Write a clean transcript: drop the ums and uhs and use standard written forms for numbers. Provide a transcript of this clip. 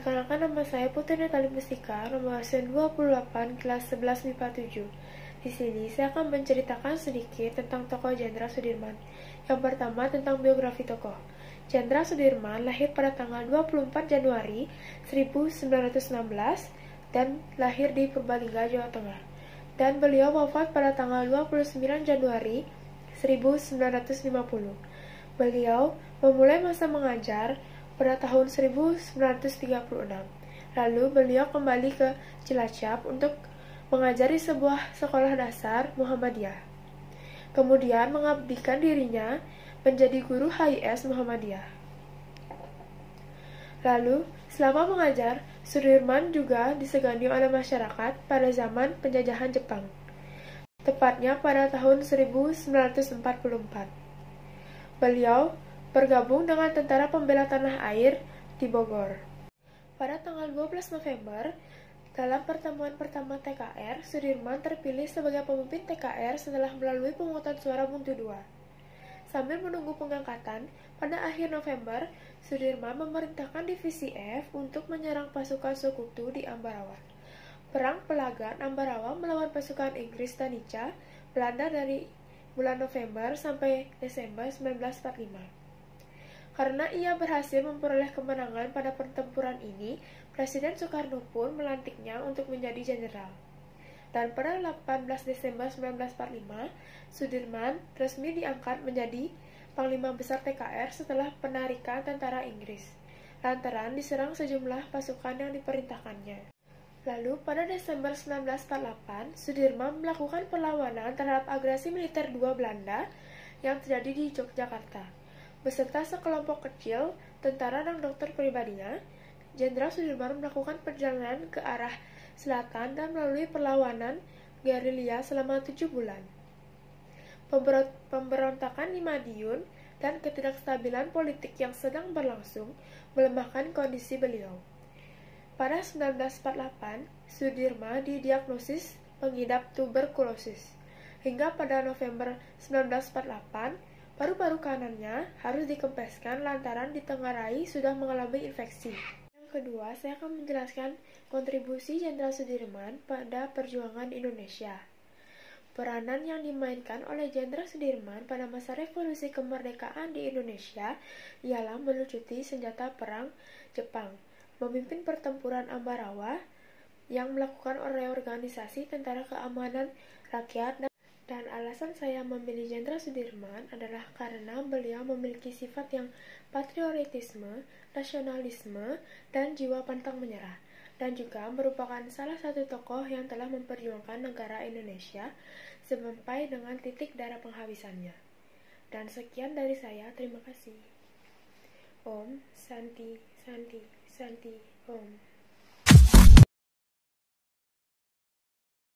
Perkenalkan, nama saya Putri Natali Mustika, nomor absen 28, kelas 11 MIPA 7. Di sini saya akan menceritakan sedikit tentang tokoh Jenderal Sudirman. Yang pertama, tentang biografi tokoh. Jenderal Sudirman lahir pada tanggal 24 Januari 1916 dan lahir di Purbalingga, Jawa Tengah. Dan beliau wafat pada tanggal 29 Januari 1950. Beliau memulai masa mengajar pada tahun 1936. Lalu beliau kembali ke Cilacap untuk mengajari sebuah sekolah dasar Muhammadiyah. Kemudian mengabdikan dirinya menjadi guru HIS Muhammadiyah. Lalu, selama mengajar, Sudirman juga disegani oleh masyarakat pada zaman penjajahan Jepang, tepatnya pada tahun 1944. Beliau bergabung dengan Tentara Pembela Tanah Air di Bogor. Pada tanggal 12 November, dalam pertemuan pertama TKR, Sudirman terpilih sebagai pemimpin TKR setelah melalui pemungutan suara buntu 2. Sambil menunggu pengangkatan, pada akhir November, Sudirman memerintahkan Divisi F untuk menyerang pasukan Sekutu di Ambarawa. Perang Pelagan Ambarawa melawan pasukan Inggris dan Belanda dari bulan November sampai Desember 1945. Karena ia berhasil memperoleh kemenangan pada pertempuran ini, Presiden Soekarno pun melantiknya untuk menjadi jenderal. Dan pada 18 Desember 1945, Sudirman resmi diangkat menjadi Panglima Besar TKR setelah penarikan tentara Inggris, lantaran diserang sejumlah pasukan yang diperintahkannya. Lalu, pada Desember 1948, Sudirman melakukan perlawanan terhadap agresi militer dua Belanda yang terjadi di Yogyakarta. Beserta sekelompok kecil tentara dan dokter pribadinya, Jenderal Sudirman melakukan perjalanan ke arah selatan dan melalui perlawanan gerilya selama 7 bulan. Pemberontakan di Madiun dan ketidakstabilan politik yang sedang berlangsung melemahkan kondisi beliau. Pada 1948, Sudirman didiagnosis mengidap tuberkulosis. Hingga pada November 1948, paru-paru kanannya harus dikempeskan lantaran ditengarai sudah mengalami infeksi. Yang kedua, saya akan menjelaskan kontribusi Jenderal Sudirman pada perjuangan Indonesia. Peranan yang dimainkan oleh Jenderal Sudirman pada masa revolusi kemerdekaan di Indonesia ialah melucuti senjata perang Jepang, memimpin pertempuran Ambarawa yang melakukan reorganisasi tentara keamanan rakyat. Dan alasan saya memilih Jenderal Sudirman adalah karena beliau memiliki sifat yang patriotisme, nasionalisme, dan jiwa pantang menyerah, dan juga merupakan salah satu tokoh yang telah memperjuangkan negara Indonesia sampai dengan titik darah penghabisannya. Dan sekian dari saya, terima kasih. Om Santi Santi Santi Om.